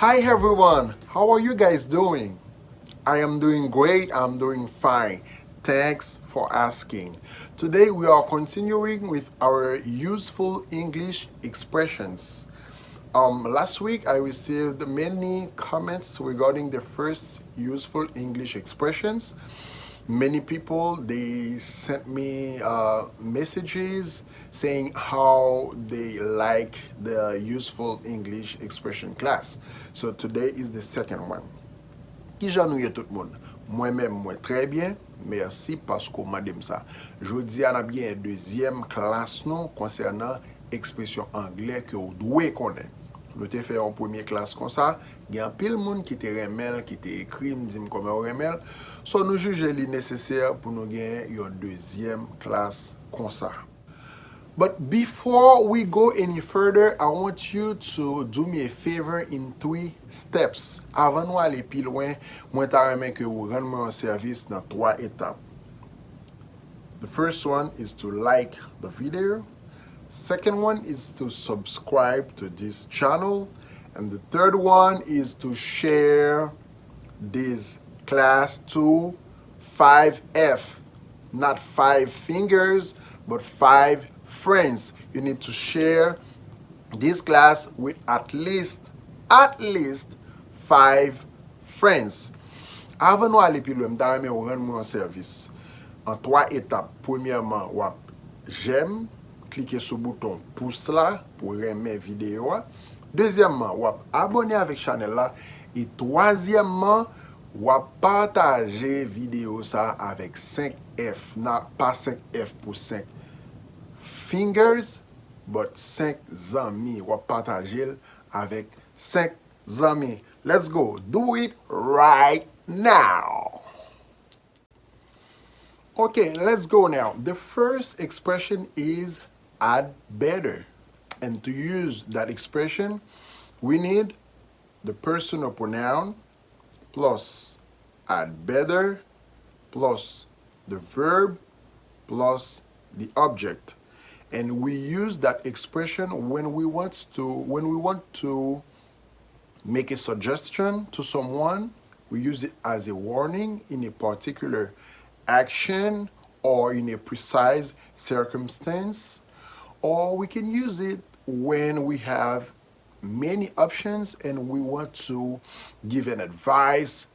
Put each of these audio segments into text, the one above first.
Hi everyone, how are you guys doing? I am doing great, I'm doing fine. Thanks for asking. Today we are continuing with our useful English expressions. Last week I received many comments regarding the first useful English expressions. Many people they sent me messages saying how they like the useful English expression class. So today is the second one. Ki jan nou ye tout moun? Moi-même, moi très bien. Merci parce que madame ça. Jodi an a bien deuxième classe non concernant expression anglais que vous devez connaître. Nous te fait en première classe comme ça. Il y a pile monde qui te remel, qui te écrit, me dit comment remel. So nous jugeons li nécessaire pour nous gagner une deuxième classe comme ça. But before we go any further, I want you to do me a favor in 3 steps. Avant nous aller plus loin, moi t'aimerais que vous rendiez un service dans 3 étapes. The first one is to like the video. Second one is to subscribe to this channel. And the third one is to share this class to 5F. Not 5 fingers, but 5 friends. You need to share this class with at least 5 friends. Avant nous aller plus loin, m'ta remen rendre un service en 3 étapes. Premièrement, wap j'aime, cliquez sur le bouton pouce là pour aimer vidéo. Deuxièmement, wap abonner avec channel là et troisièmement, wap partager vidéo ça avec 5F, pas 5F pour 5 fingers, but 5 amis. Ou partager avec 5 amis. Let's go. Do it right now. Okay, let's go now. The first expression is add better. And to use that expression, we need the personal pronoun plus add better plus the verb plus the object. And we use that expression when we want to make a suggestion to someone. We use it as a warning in a particular action or in a precise circumstance. Or we can use it when we have many options and we want to give an advice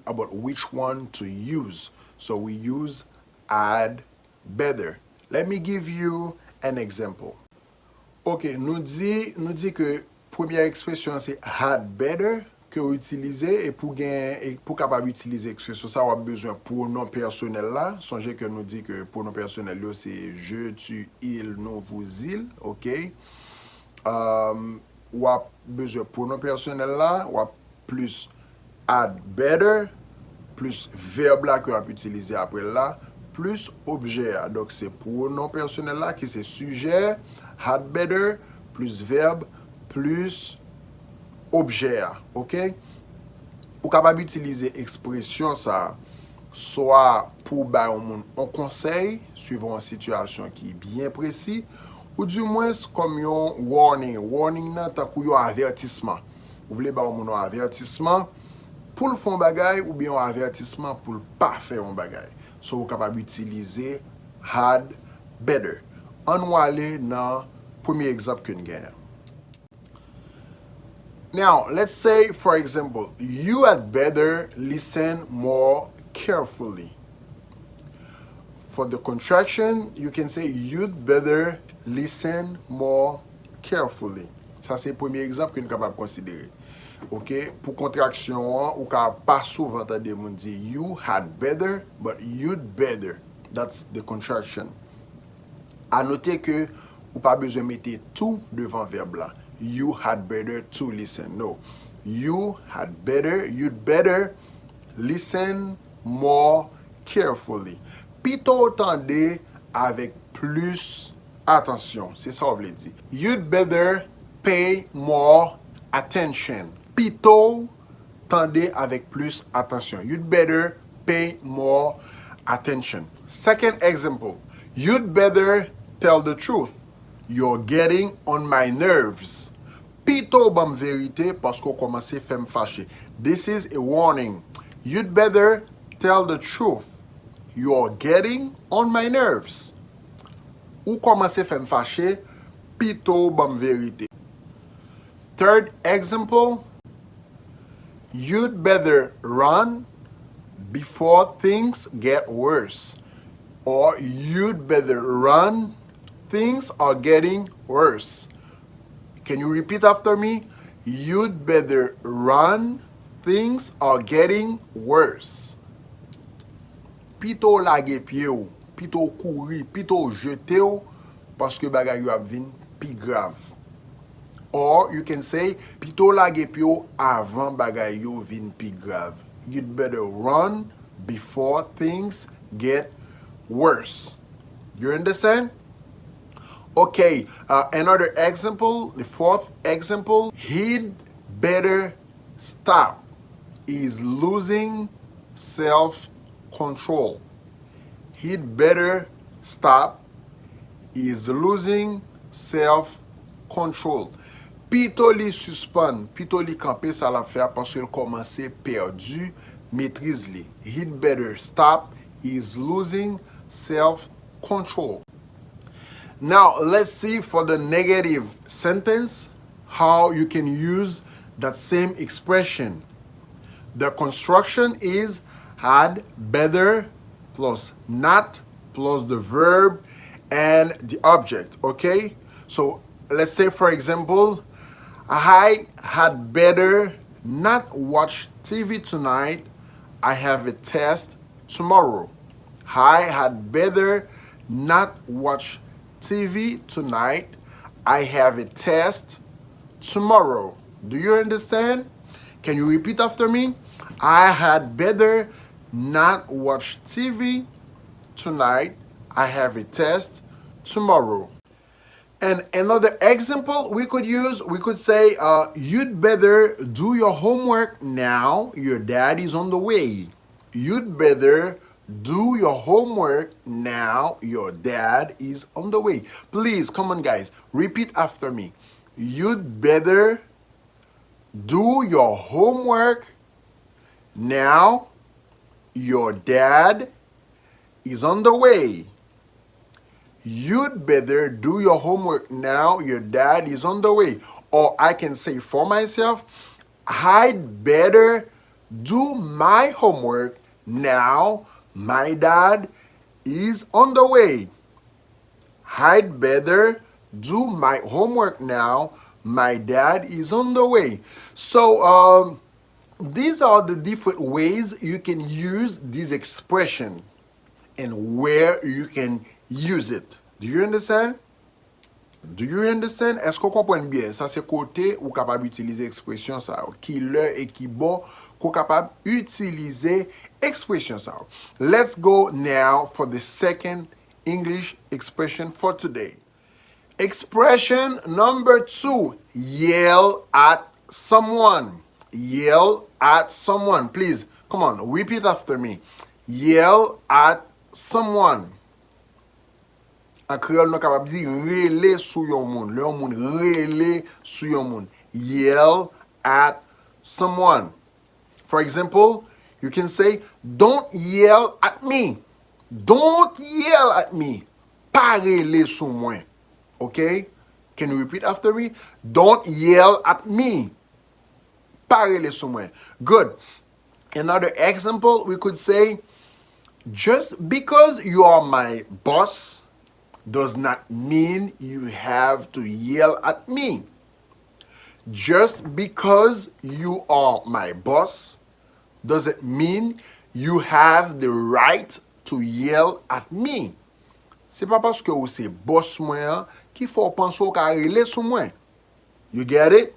about which one to use. So we use add better. Let me give you an example. Ok, nous dit que première expression c'est had better que utiliser et pour capable utiliser expression ça on a besoin pronom personnel là. Songez que nous dit que pronom personnel là c'est je, tu, il, nous, vous, il, ok. Ou a besoin pronom personnel là, ou a plus add better plus verbe là que on a utiliser après là. Plus objet. Donc, c'est pronom personnel là qui c'est sujet, had better, plus verbe, plus objet. OK? Ou capable d'utiliser expression ça, soit pour ba un conseil, suivant une situation qui est bien précis, ou du moins comme un warning. Warning nan tant un avertissement. Vous voulez ba un avertissement pour le fond bagay ou bien un avertissement pour le pas faire un bagay. So, vous êtes capable d'utiliser had better. On va aller dans le premier exemple que nous avons. Now, let's say, for example, you had better listen more carefully. For the contraction, you can say you'd better listen more carefully. Ça, c'est le premier exemple que nous sommes capables de considérer. Ok, pour contraction, ou pas souvent entendre des gens dire you had better, but you'd better. That's the contraction. À noter que ou pas besoin de mettre tout devant verbe là. You had better to listen. No. You had better, you'd better listen more carefully. Plutôt entendez avec plus attention. C'est ça on veut dire. You'd better pay more attention. Plutôt tendez avec plus attention. You'd better pay more attention. Second example. You'd better tell the truth. You're getting on my nerves. Pito bam vérité parce qu'on commence à faire me fâcher. This is a warning. You'd better tell the truth. You're getting on my nerves. Ou commence à faire me fâcher, pito bam vérité. Third example, you'd better run before things get worse. Or you'd better run, things are getting worse. Can you repeat after me? You'd better run, things are getting worse. Pito lage pied ou, pito kouri, pito jete ou, parce que bagay yo ap vin pi grave. Or you can say, pito lage pied ou avant bagay yo vin pi grave. You'd better run before things get worse. You understand? Okay, another example, the fourth example, he'd better stop. He's losing self-control. He'd better stop. He's losing self-control. Pito li suspend, pito li kampe sa la faire parce qu'il commence perdu maîtrise li. He'd better stop. He's losing self-control. Now, let's see for the negative sentence how you can use that same expression. The construction is had better plus not plus the verb and the object, okay? So, let's say for example, I had better not watch TV tonight. I have a test tomorrow. I had better not watch TV tonight. I have a test tomorrow. Do you understand? Can you repeat after me? I had better not watch TV tonight. I have a test tomorrow. And another example we could use, we could say, you'd better do your homework now. Your dad is on the way. You'd better do your homework now. Your dad is on the way. Please, come on, guys. Repeat after me. You'd better do your homework now. Your dad is on the way. You'd better do your homework now. Your dad is on the way. Or I can say for myself, I'd better do my homework now. My dad is on the way. I'd better do my homework now. My dad is on the way. So these are the different ways you can use this expression and where you can use it. Do you understand? Do you understand? Est-ce qu'on comprend bien? Ça c'est côté ou capable utiliser expression ça. Qui le et qui bon qu'on capable utiliser expression ça. Let's go now for the second English expression for today. Expression number 2. Yell at someone. Yell at someone. Please, come on, repeat after me. Yell at someone. En créole, nous capable dire rele sou yon moun. Le yon moun rele sou yon moun. Yell at someone. For example, you can say, don't yell at me. Don't yell at me. Pa rele sou mwen. Okay? Can you repeat after me? Don't yell at me. Pa rele sou mwen. Good. Another example, we could say, just because you are my boss does not mean you have to yell at me. Just because you are my boss doesn't mean you have the right to yell at me. C'est pas parce que vous c'est boss mwen qu'il faut penser ka rele sou mwen. You get it?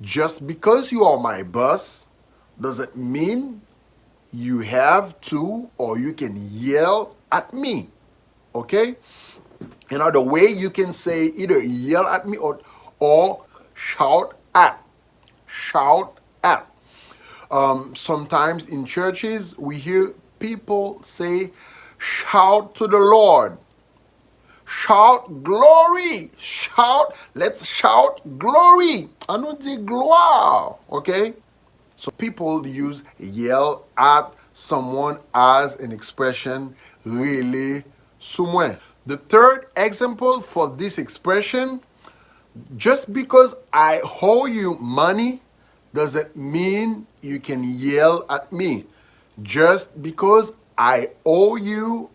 Just because you are my boss doesn't mean you have to or you can yell at me. Okay? Another way you can say either yell at me or shout at. Shout at. Sometimes in churches we hear people say, shout to the Lord. shout glory. Shout, let's shout glory. On nous dit gloire, okay? So people use yell at someone as an expression really someone. The third example for this expression, just because I owe you money doesn't mean you can yell at me. Just because I owe you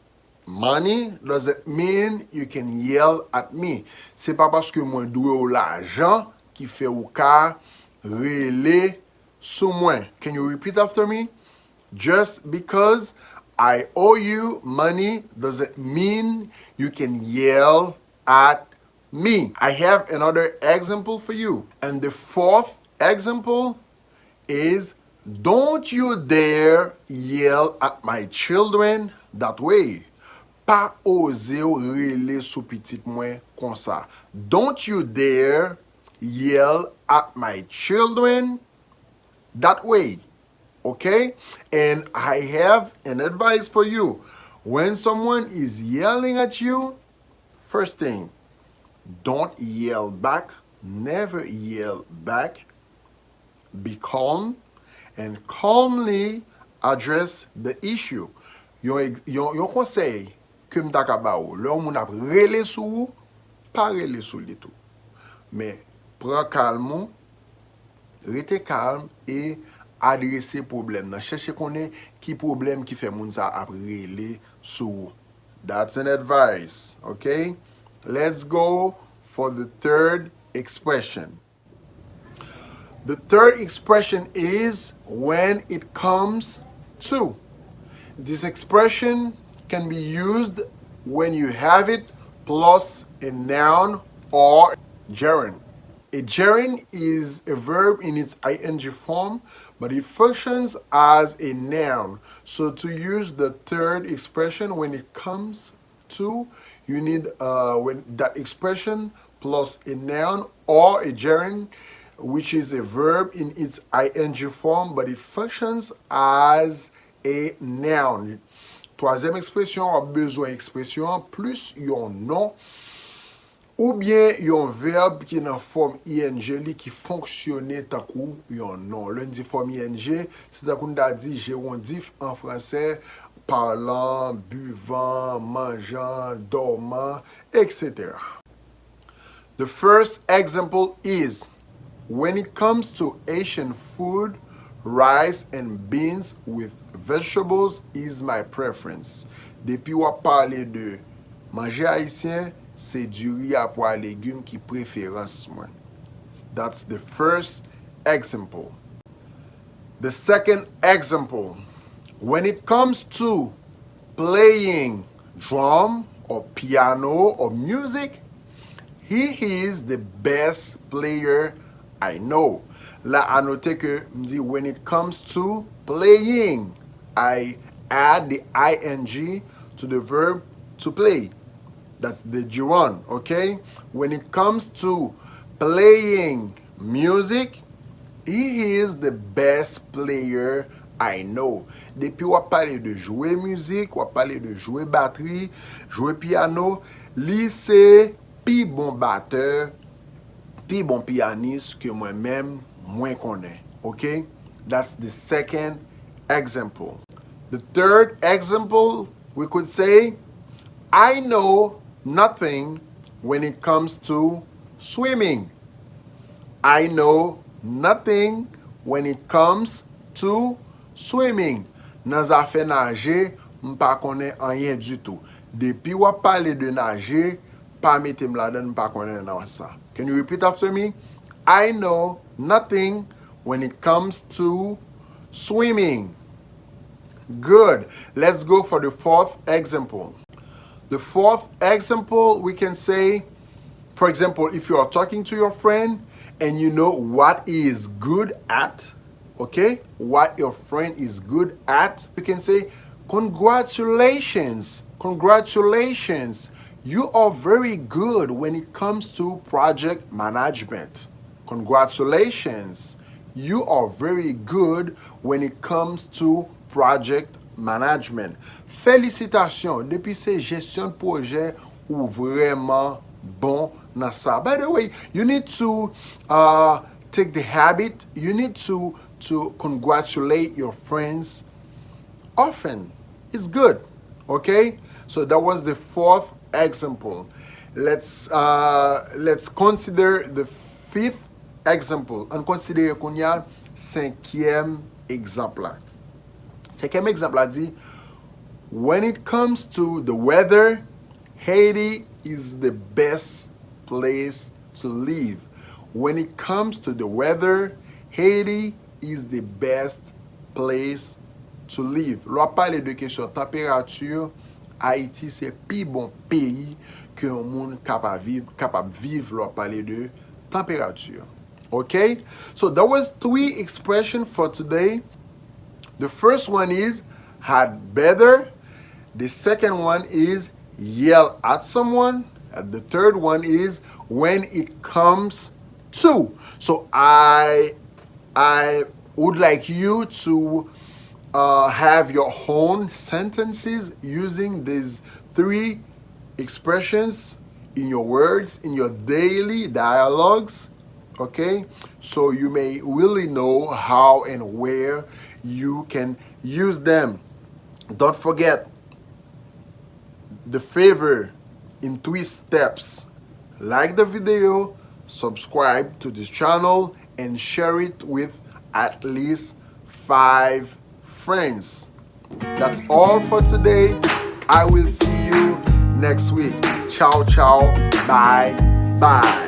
money doesn't mean you can yell at me. C'est pas parce que moi dois ou l'argent qui fait ou ka rele sous moi. Can you repeat after me? Just because I owe you money doesn't mean you can yell at me. I have another example for you. And the fourth example is, don't you dare yell at my children that way. Pas oser rele sou petit mwen kon sa. Don't you dare yell at my children that way. Okay? And I have an advice for you. When someone is yelling at you, first thing, don't yell back. Never yell back. Be calm and calmly address the issue. Yon conseil que m'ta ka ba ou, lè moun ap rele sou, pa rele sou li tout. Mais prends calme, rete calme et adresse problème nan. Cherche konnen ki problème qui fait moun sa ap rele sou. That's an advice, okay? Let's go for the third expression. The third expression is when it comes to. This expression can be used when you have it plus a noun or gerund. A gerund is a verb in its ing form, but it functions as a noun. So to use the third expression when it comes to, you need when that expression plus a noun or a gerund, which is a verb in its ing form, but it functions as a noun. Troisième expression, a besoin expression plus yon nom ou bien yon verbe qui nan forme ing li qui fonctionne takou yon nom. L'un dit forme ing, c'est takou nda dit gérondif en français, parlant, buvant, mangeant, dormant, etc. The first example is, when it comes to Asian food, rice and beans with vegetables is my preference. Depuis wap parle de manger haïtien, c'est du riz à pois légumes qui préférence moi. That's the first example. The second example, when it comes to playing drum or piano or music, he is the best player I know. Là, à noter que m'di when it comes to playing, I add the ing to the verb to play. That's the gerund, okay? When it comes to playing music, he is the best player I know. Depuis wap pale de jouer musique, wap pale de jouer batterie, jouer piano, li se pi bon batteur, pi bon pianiste que moi-même, moins konnen. Okay? That's the second example. The third example, we could say, I know nothing when it comes to swimming. I know nothing when it comes to swimming. Nan zafè nage, m'pa konnen rien du tout. Depuis wap pale de nage, pa metem la den m'pa konnen nan sa. Can you repeat after me? I know nothing when it comes to swimming. Good. Let's go for the fourth example. The fourth example, we can say, for example, if you are talking to your friend and you know what he is good at, okay? What your friend is good at, you can say, congratulations, congratulations. You are very good when it comes to project management. Congratulations. You are very good when it comes to project management. Félicitations. Depuis c'est gestion de projet ou vraiment bon dans ça. By the way, you need to take the habit, you need to congratulate your friends often. It's good. Okay? So that was the fourth example. Let's consider the fifth example. On considère qu'on y a cinquième exemple là. Cinquième exemple là dit, when it comes to the weather, Haiti is the best place to live. When it comes to the weather, Haiti is the best place to live. Lò parle de question température, Haïti c'est pi bon pays que un monde capable vivre lò parle de température. Okay? So that was 3 expressions for today. The first one is had better. The second one is yell at someone. And the third one is when it comes to. So I would like you to have your own sentences using these 3 expressions in your words, in your daily dialogues. Okay, so you may really know how and where you can use them. Don't forget the favor in 3 steps. Like the video, subscribe to this channel, and share it with at least 5 friends. That's all for today. I will see you next week. Ciao, ciao. Bye, bye.